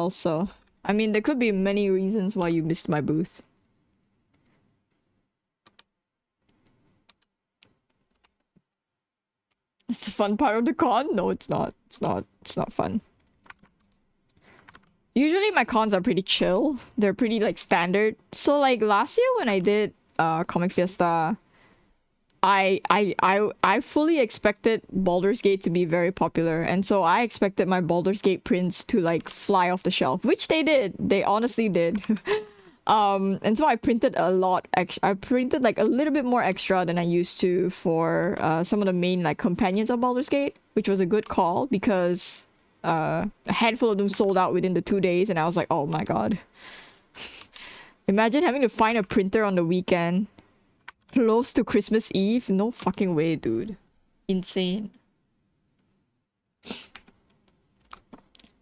well, so I mean there could be many reasons why you missed my booth. It's the fun part of the con? No, it's not. It's not fun. Usually my cons are pretty chill. They're pretty like standard. So like last year when I did Comic Fiesta, I fully expected Baldur's Gate to be very popular, and so I expected my Baldur's Gate prints to like fly off the shelf, which they did. They honestly did. And so I printed a lot. I printed like a little bit more extra than I used to for some of the main like companions of Baldur's Gate, which was a good call because a handful of them sold out within the 2 days, and I was like, oh my god. Imagine having to find a printer on the weekend. Close to Christmas Eve? No fucking way, dude. Insane.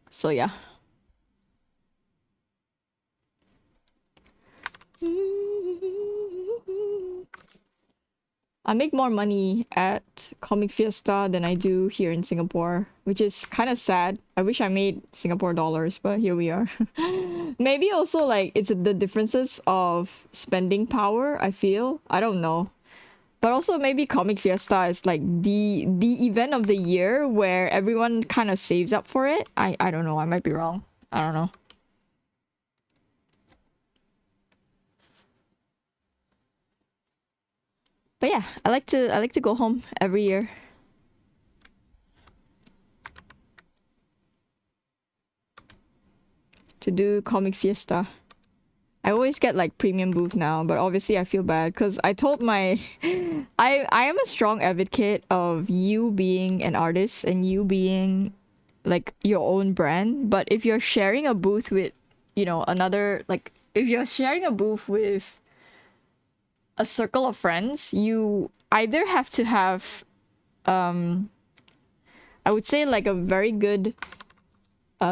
So yeah. I make more money at Comic Fiesta than I do here in Singapore, which is kind of sad. I wish I made Singapore dollars, but here we are. Maybe also like it's the differences of spending power, I feel. I don't know. But also maybe Comic Fiesta is like the event of the year where everyone kind of saves up for it. I don't know. I might be wrong. I don't know. But yeah, I like to go home every year. To do Comic Fiesta. I always get like premium booth now, but obviously I feel bad because I told my I am a strong advocate of you being an artist and you being like your own brand, but if you're sharing a booth with, you know, another, like if you're sharing a booth with a circle of friends, you either have to have I would say like a very good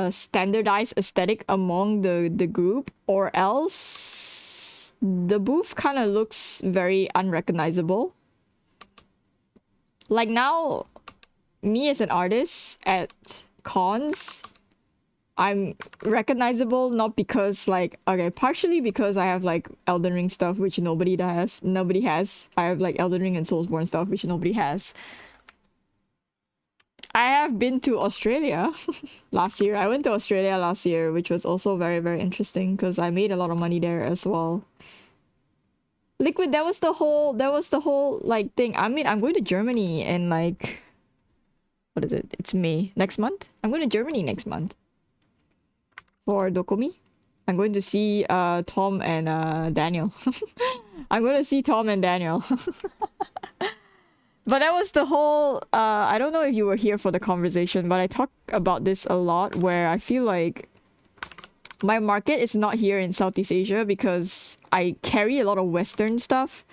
standardized aesthetic among the group, or else the booth kind of looks very unrecognizable. Like now, me as an artist at cons, I'm recognizable not because like, okay, partially because I have like Elden Ring stuff which nobody has. I have like Elden Ring and Soulsborne stuff which nobody has. I have been to Australia last year. I went to Australia last year, which was also very, very interesting because I made a lot of money there as well. Liquid, that was the whole like thing. I mean, I'm going to Germany and like, what is it? It's May next month. I'm going to Germany next month for Dokomi. I'm going to see Tom and Daniel. I'm going to see Tom and Daniel. But that was the whole, I don't know if you were here for the conversation, but I talk about this a lot where I feel like my market is not here in Southeast Asia because I carry a lot of Western stuff.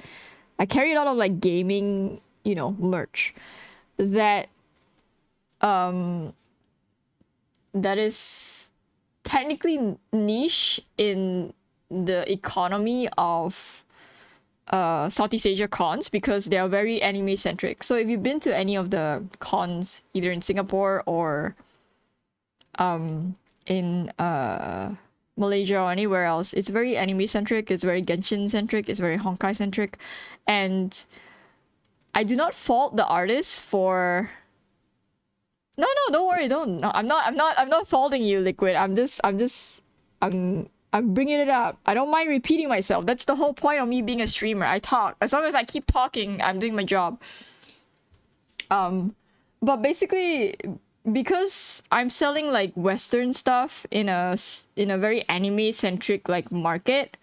I carry a lot of like gaming, you know, merch that that is technically niche in the economy of Southeast Asia cons because they are very anime centric. So if you've been to any of the cons either in Singapore or in Malaysia or anywhere else, it's very anime centric, it's very Genshin centric, it's very Honkai centric, and I do not fault the artists for no, don't worry, don't. No, I'm not faulting you, Liquid. I'm bringing it up. I don't mind repeating myself. That's the whole point of me being a streamer. I talk. As long as I keep talking, I'm doing my job. But basically, because I'm selling like Western stuff in a very anime centric like market,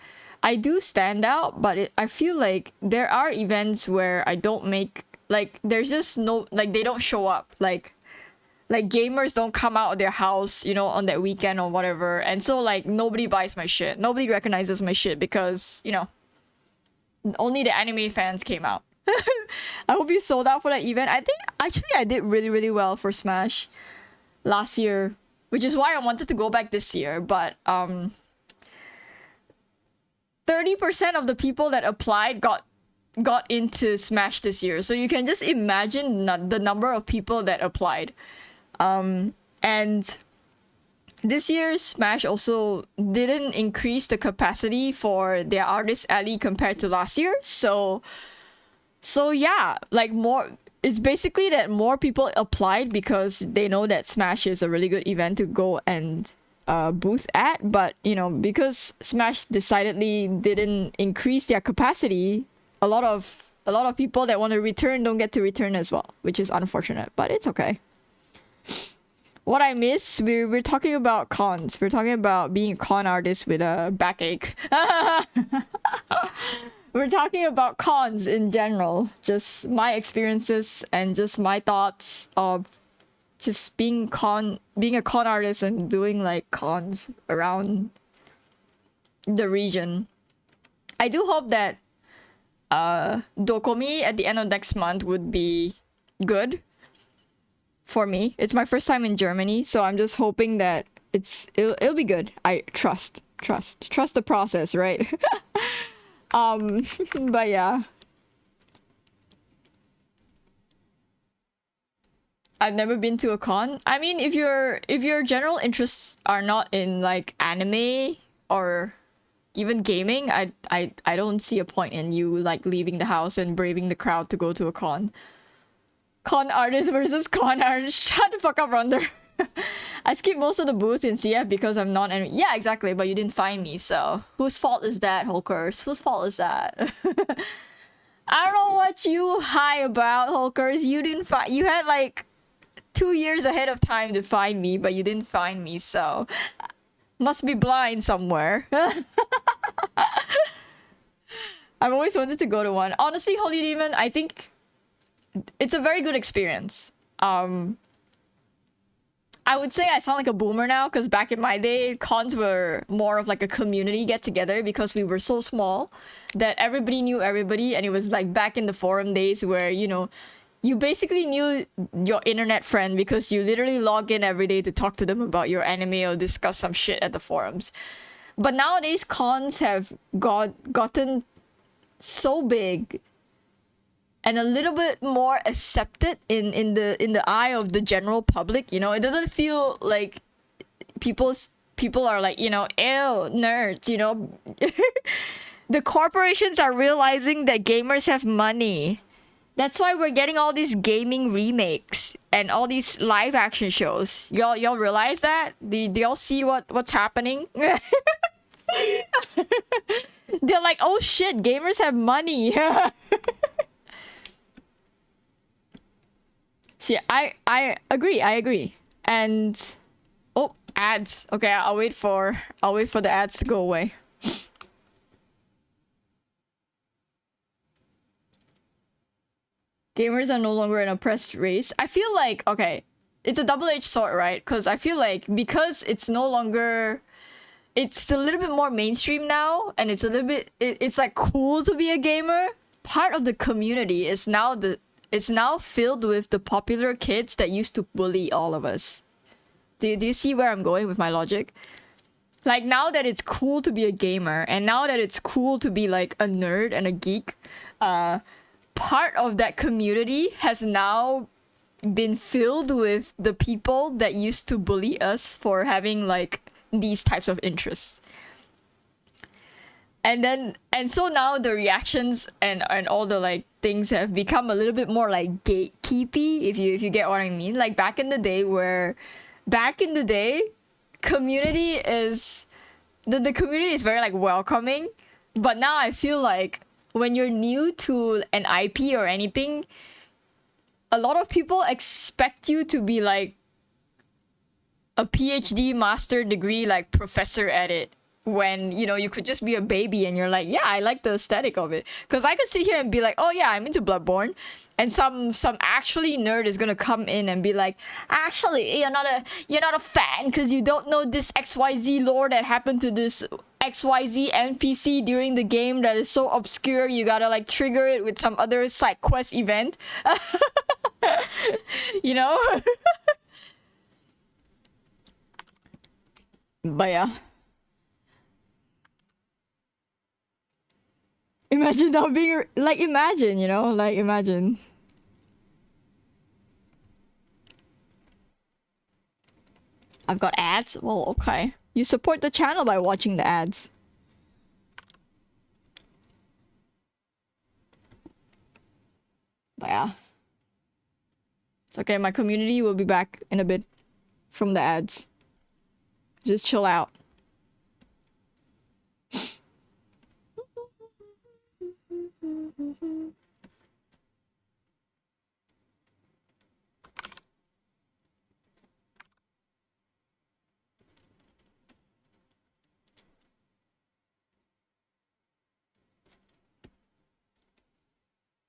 I do stand out. But I feel like there are events where I don't make like there's just no like they don't show up like gamers don't come out of their house, you know, on that weekend or whatever. And so like nobody buys my shit. Nobody recognizes my shit because, you know, only the anime fans came out. I hope you sold out for that event. I think actually I did really, really well for Smash last year, which is why I wanted to go back this year. But 30% of the people that applied got into Smash this year. So you can just imagine the number of people that applied. And this year's Smash also didn't increase the capacity for their artist alley compared to last year. So yeah, like more, it's basically that more people applied because they know that Smash is a really good event to go and booth at. But you know, because Smash decidedly didn't increase their capacity, a lot of people that want to return don't get to return as well, which is unfortunate. But it's okay. What I miss, we're talking about cons. We're talking about being a con artist with a backache. We're talking about cons in general, just my experiences and just my thoughts of just being a con artist and doing like cons around the region. I do hope that Dokomi at the end of next month would be good for me. It's my first time in Germany, so I'm just hoping that it'll be good. I trust the process, right? But yeah, I've never been to a con. I mean, if your general interests are not in like anime or even gaming, I don't see a point in you like leaving the house and braving the crowd to go to a con. Con artist versus con artist. Shut the fuck up, Ronder. I skipped most of the booth in CF because I'm not any. Yeah, exactly. But you didn't find me, so whose fault is that, Hulkers? Whose fault is that? I don't know what you high about, Hulkers. You didn't find. You had like 2 years ahead of time to find me, but you didn't find me, so must be blind somewhere. I've always wanted to go to one. Honestly, Holy Demon, I think it's a very good experience. I would say I sound like a boomer now because back in my day, cons were more of like a community get together because we were so small that everybody knew everybody, and it was like back in the forum days where you basically knew your internet friend because you literally log in every day to talk to them about your anime or discuss some shit at the forums. But nowadays, cons have gotten so big and a little bit more accepted in the eye of the general public. It doesn't feel like people are like, ew, nerds. The corporations are realizing that gamers have money. That's why we're getting all these gaming remakes and all these live action shows. Y'all realize that? Do y'all see what's happening? They're like, oh shit, gamers have money. See, I agree. And oh, ads. Okay, I'll wait for the ads to go away. Gamers are no longer an oppressed race. I feel like, okay, it's a double-edged sword, right? Because I feel like because it's no longer, it's a little bit more mainstream now, and it's a little bit, it's like cool to be a gamer. Part of the community is now it's now filled with the popular kids that used to bully all of us. Do you see where I'm going with my logic? Like, now that it's cool to be a gamer, and now that it's cool to be like a nerd and a geek, part of that community has now been filled with the people that used to bully us for having like these types of interests. And so now the reactions and all the like things have become a little bit more like gatekeepy, if you get what I mean. Like back in the day, community is the community is very like welcoming, but now I feel like when you're new to an IP or anything, a lot of people expect you to be like a PhD master degree like professor at it, when you could just be a baby and you're like, yeah, I like the aesthetic of it. Because I could sit here and be like, oh yeah, I'm into Bloodborne, and some actually nerd is gonna come in and be like, actually you're not a fan because you don't know this XYZ lore that happened to this XYZ NPC during the game that is so obscure, you gotta like trigger it with some other side quest event. you know but yeah, imagine not being like, imagine. I've got ads? Well, okay. You support the channel by watching the ads. But yeah. It's okay, my community will be back in a bit from the ads. Just chill out.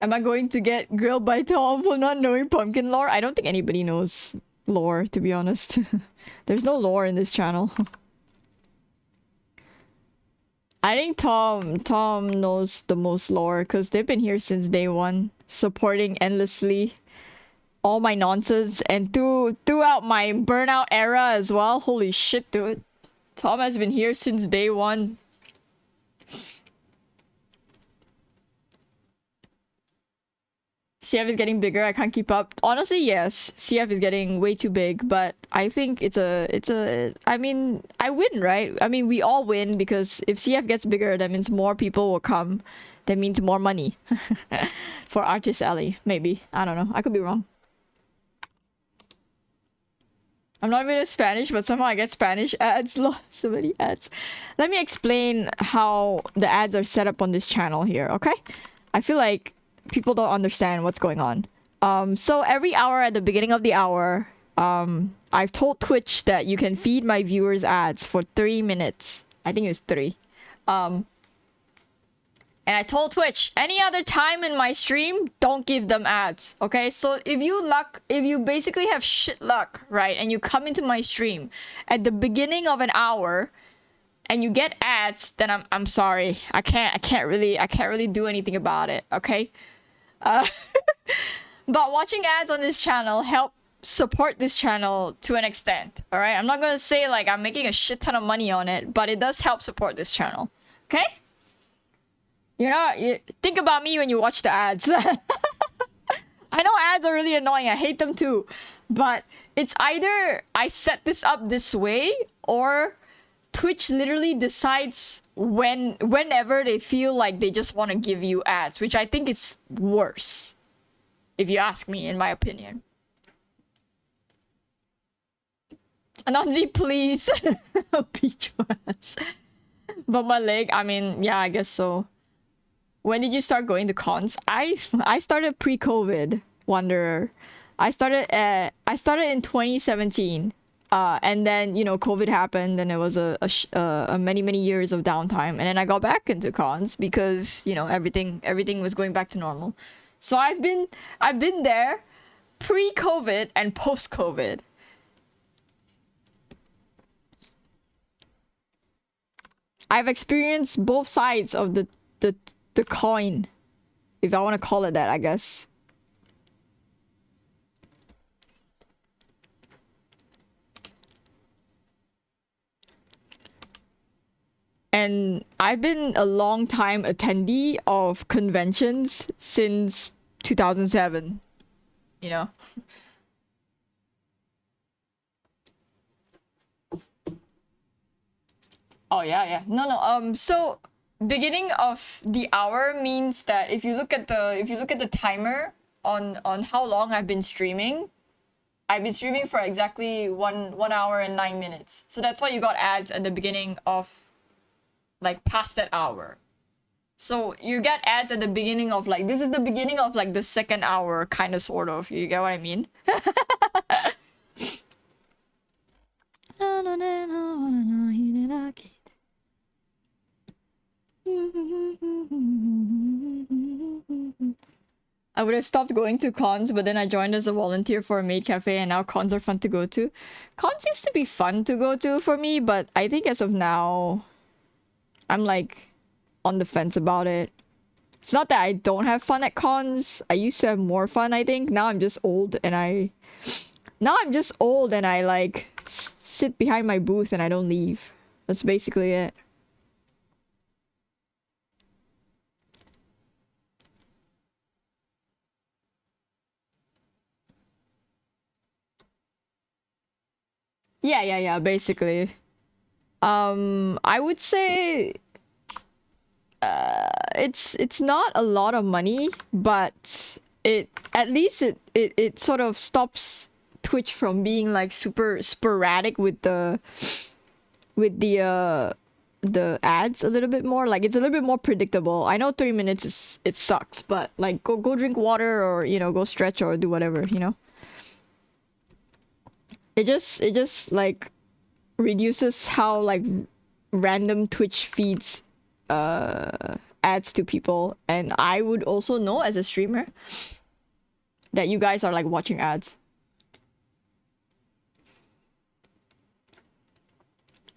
Am I going to get grilled by Tom for not knowing pumpkin lore? I don't think anybody knows lore, to be honest. There's no lore in this channel. I think Tom knows the most lore because they've been here since day one, supporting endlessly all my nonsense and throughout my burnout era as well. Holy shit, dude. Tom has been here since day one. CF is getting bigger. I can't keep up. Honestly, yes. CF is getting way too big, but I think I mean, I win, right? I mean, we all win because if CF gets bigger, that means more people will come. That means more money for Artist Alley, maybe. I don't know. I could be wrong. I'm not even in Spanish, but somehow I get Spanish ads. So many ads. Let me explain how the ads are set up on this channel here, okay? I feel like people don't understand what's going on. So every hour at the beginning of the hour, I've told Twitch that you can feed my viewers ads for 3 minutes. I think it was 3. And I told Twitch, any other time in my stream, don't give them ads, okay? So if you basically have shit luck, right, and you come into my stream at the beginning of an hour and you get ads, then I'm sorry. I can't really do anything about it, okay? But watching ads on this channel help support this channel to an extent, all right? I'm not gonna say like I'm making a shit ton of money on it, but it does help support this channel, okay? You think about me when you watch the ads. I know ads are really annoying. I hate them too. But it's either I set this up this way or Twitch literally decides whenever they feel like they just want to give you ads, which I think is worse. If you ask me, in my opinion. Anansi, please. Peach ads. But my leg, I mean, yeah, I guess so. When did you start going to cons? I started pre-COVID, Wanderer. I started in 2017. And then, you know, COVID happened and it was a many years of downtime, and then I got back into cons because, you know, everything was going back to normal. So I've been there pre-COVID and post-COVID. I've experienced both sides of the coin, if I want to call it that, I guess. And I've been a long time attendee of conventions since 2007, you know. Oh yeah. No. So beginning of the hour means that if you look at the timer on how long I've been streaming, I've been streaming for exactly 1 hour and 9 minutes. So that's why you got ads at the beginning of, like, past that hour. So you get ads at the beginning of, like, this is the beginning of, like, the second hour, kind of, sort of. You get what I mean? I would have stopped going to cons, but then I joined as a volunteer for a maid cafe, and now cons are fun to go to. Cons used to be fun to go to for me, but I think as of now, I'm like on the fence about it. It's not that I don't have fun at cons. I used to have more fun, I think. Now I'm just old and I like sit behind my booth and I don't leave. That's basically it. Yeah, basically. I would say it's not a lot of money, but it at least it sort of stops Twitch from being like super sporadic with the ads a little bit more. Like it's a little bit more predictable. I know 3 minutes is it sucks, but like go drink water or go stretch or do whatever, It just like reduces how like random Twitch feeds ads to people, and I would also know as a streamer that you guys are like watching ads.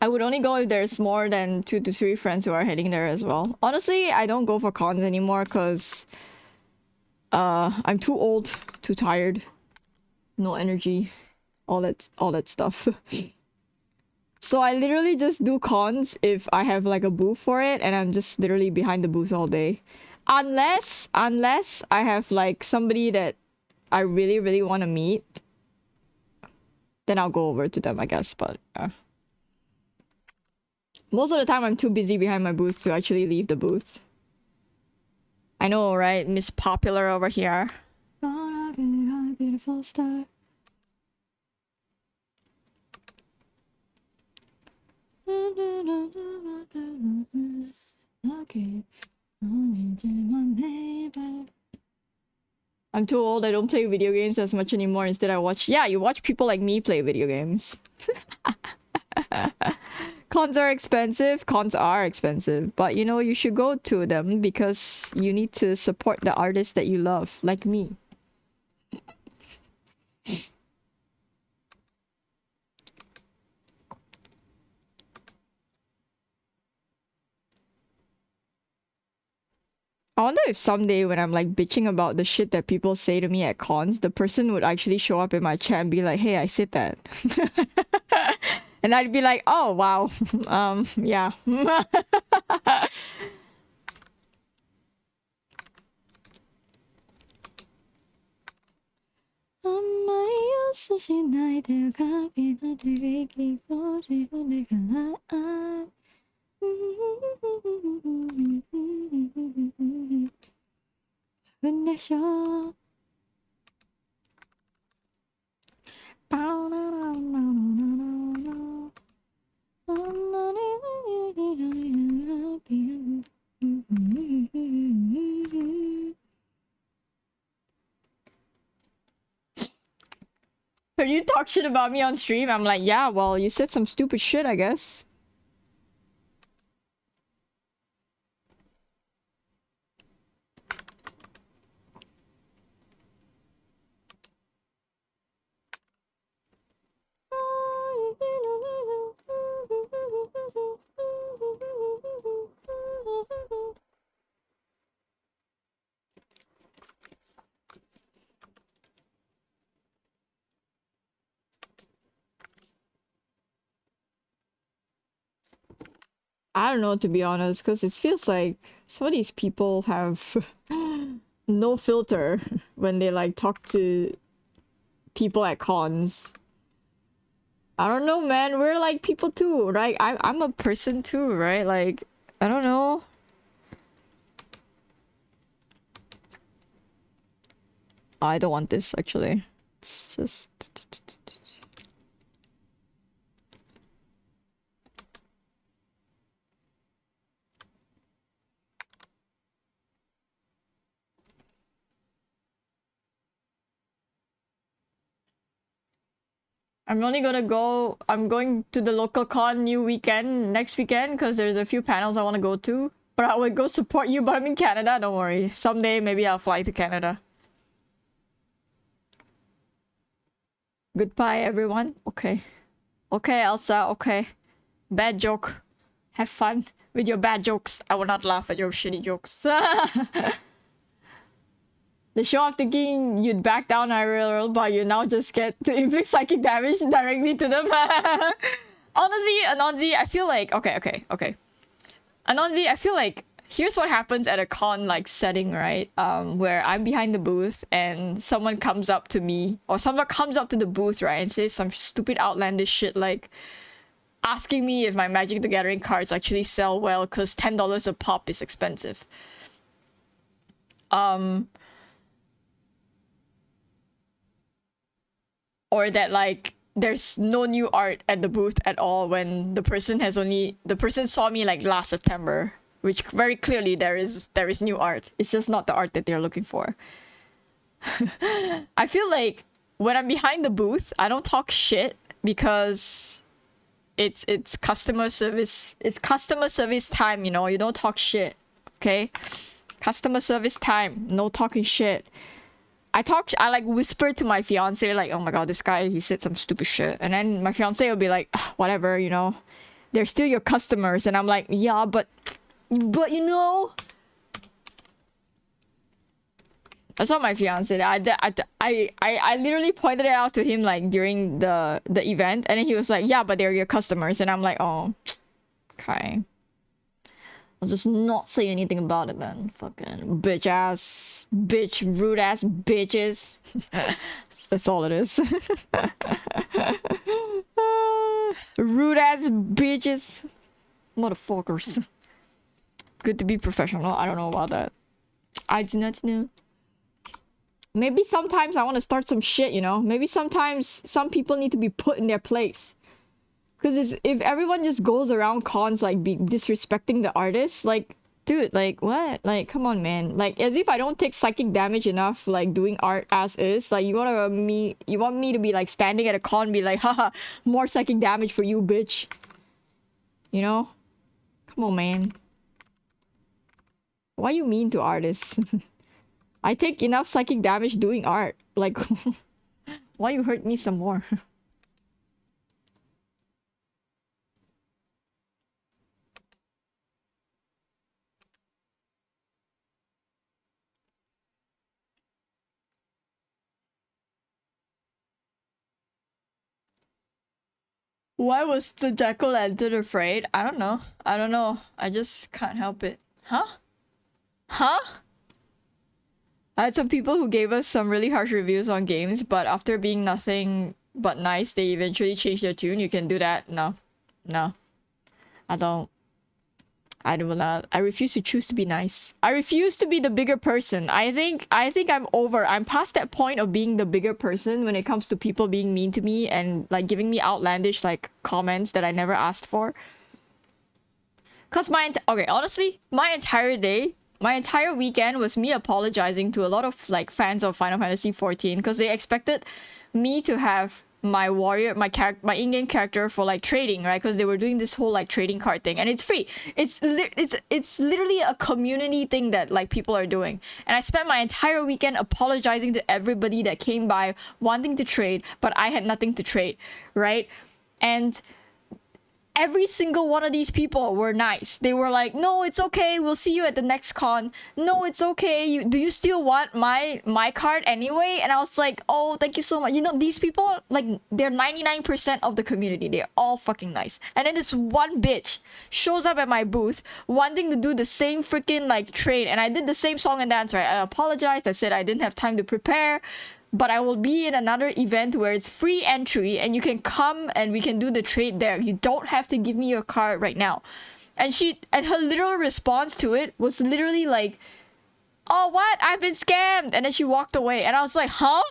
I would only go if there's more than 2 to 3 friends who are heading there as well. Honestly, I don't go for cons anymore because I'm too old, too tired, no energy, all that stuff. So I literally just do cons if I have like a booth for it, and I'm just literally behind the booth all day. Unless I have like somebody that I really want to meet, then I'll go over to them, I guess. But most of the time I'm too busy behind my booth to actually leave the booth. I know, right? Miss Popular over here. Beautiful star. Okay. I'm too old. I don't play video games as much anymore. Instead, I watch. Yeah, you watch people like me play video games. Cons are expensive. Cons are expensive. But you should go to them because you need to support the artists that you love, like me. I wonder if someday when I'm like bitching about the shit that people say to me at cons, the person would actually show up in my chat and be like, hey, I said that. And I'd be like, oh, wow. Yeah. When you talk shit about me on stream, I'm like, yeah, well, you said some stupid shit, I guess. I don't know, to be honest, because it feels like some of these people have no filter when they like talk to people at cons. I don't know, man. We're like people too, right? I'm a person too, right? Like, I don't know. I don't want this actually. It's just. I'm going to the local con next weekend because there's a few panels I want to go to. But I would go support you, but I'm in Canada, don't worry. Someday maybe I'll fly to Canada. Goodbye, everyone. Okay. Okay, Elsa, okay. Bad joke. Have fun with your bad jokes. I will not laugh at your shitty jokes. The show of thinking you'd back down IRL, but you now just get to inflict psychic damage directly to them. Honestly, Anonzi, I feel like... Okay. Anonzi, I feel like here's what happens at a con like setting, right? Where I'm behind the booth and someone comes up to me or someone comes up to the booth, right, and says some stupid outlandish shit like asking me if my Magic the Gathering cards actually sell well because $10 a pop is expensive. Or that like there's no new art at the booth at all when the person saw me like last September, which very clearly there is new art. It's just not the art that they're looking for. I feel like when I'm behind the booth, I don't talk shit because it's customer service. It's customer service time, you know. You don't talk shit, okay? Customer service time. No talking shit. I like whisper to my fiance like, oh my god, this guy, he said some stupid shit. And then my fiance will be like, whatever, you know. They're still your customers. And I'm like, yeah, but you know. That's not my fiance. I literally pointed it out to him like during the event. And then he was like, yeah, but they're your customers. And I'm like, oh, okay. I'll just not say anything about it, man. Fucking rude ass bitches. That's all it is. Rude ass bitches. Motherfuckers. Good to be professional. I don't know about that. I do not know. Maybe sometimes I want to start some shit, you know? Maybe sometimes some people need to be put in their place. Because if everyone just goes around cons like disrespecting the artists, like, dude, like, what? Like, come on, man. Like, as if I don't take psychic damage enough, like, doing art as is. Like, you want me to be, like, standing at a con and be like, haha, more psychic damage for you, bitch. You know? Come on, man. Why you mean to artists? I take enough psychic damage doing art. Like, why you hurt me some more? Why was the jack-o'-lantern afraid? I don't know. I don't know. I just can't help it. Huh? Huh? I had some people who gave us some really harsh reviews on games, but after being nothing but nice, they eventually changed their tune. You can do that. No. No. I don't. I do not. I refuse to choose to be nice. I refuse to be the bigger person. I think I'm over. I'm past that point of being the bigger person when it comes to people being mean to me and like giving me outlandish like comments that I never asked for. Cause okay, honestly, my entire weekend was me apologizing to a lot of like fans of Final Fantasy 14 because they expected me to have my warrior, my in-game character for like trading, right? Because they were doing this whole like trading card thing, and it's free. It's literally a community thing that like people are doing. And I spent my entire weekend apologizing to everybody that came by wanting to trade, but I had nothing to trade, right? And every single one of these people were nice. They were like, no, it's okay. We'll see you at the next con. No, it's okay. Do you still want my card anyway? And I was like, oh, thank you so much. You know, these people, like, they're 99% of the community. They're all fucking nice. And then this one bitch shows up at my booth wanting to do the same freaking, like, trade. And I did the same song and dance, right? I apologized. I said I didn't have time to prepare. But I will be in another event where it's free entry and you can come and we can do the trade there. You don't have to give me your card right now. And her literal response to it was literally like, oh, what? I've been scammed. And then she walked away. And I was like, huh?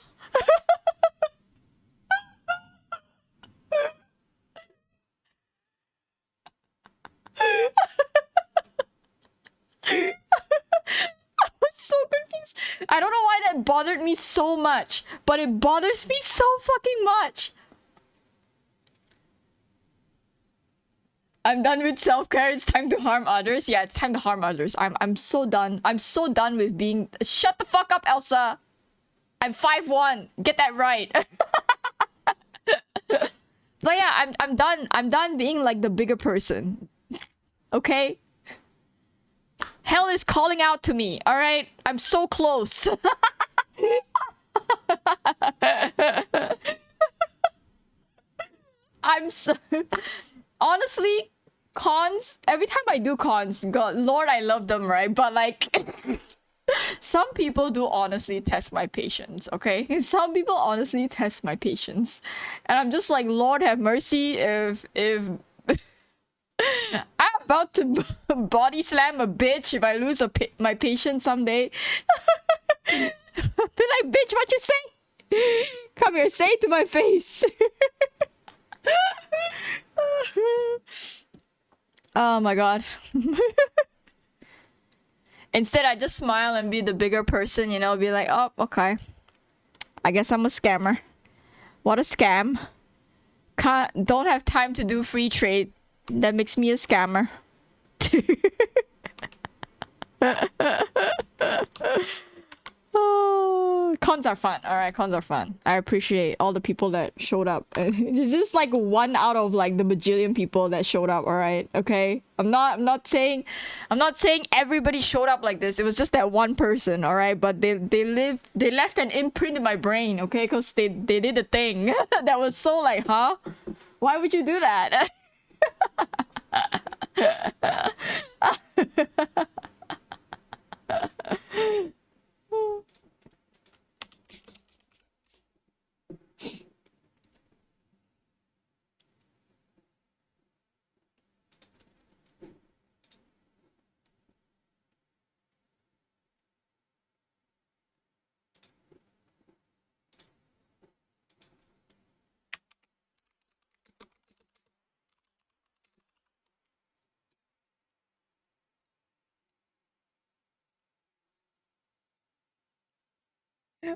So confused. I don't know why that bothered me so much, but it bothers me so fucking much. I'm done with self-care. It's time to harm others. Yeah, it's time to harm others. I'm so done. I'm so done with being. Shut the fuck up, Elsa. I'm 5'1". Get that right. But yeah, I'm done. I'm done being like the bigger person. Okay? Hell is calling out to me, alright? I'm so close. I'm so... Honestly, cons, every time I do cons, God, Lord, I love them, right? But like, some people do honestly test my patience, okay? Some people honestly test my patience. And I'm just like, Lord have mercy if I'm about to body slam a bitch if I lose my patience someday. Be like, bitch, what you say? Come here, say it to my face. Oh my god. Instead, I just smile and be the bigger person, you know, be like, oh, okay. I guess I'm a scammer. What a scam. Don't have time to do free trade. That makes me a scammer. Oh, cons are fun. All right, cons are fun. I appreciate all the people that showed up. It's just like one out of like the bajillion people that showed up. All right, okay. I'm not saying everybody showed up like this. It was just that one person. All right, but they left an imprint in my brain. Okay, because they did a thing that was so like, huh? Why would you do that?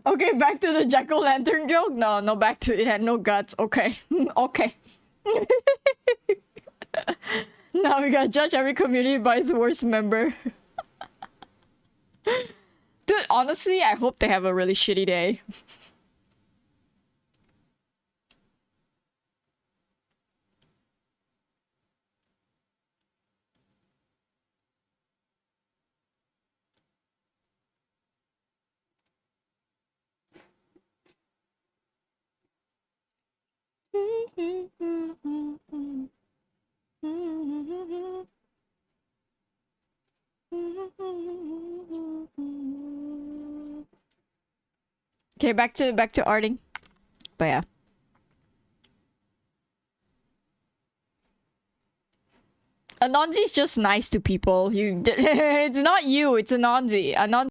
Okay, back to the jack-o'-lantern joke. No, no, back to it had no guts. Okay, okay. Now we gotta judge every community by its worst member. Dude, honestly, I hope they have a really shitty day. Okay, back to arting. But yeah. Anonzi is just nice to people. It's not you, it's Anonzi. Anonzi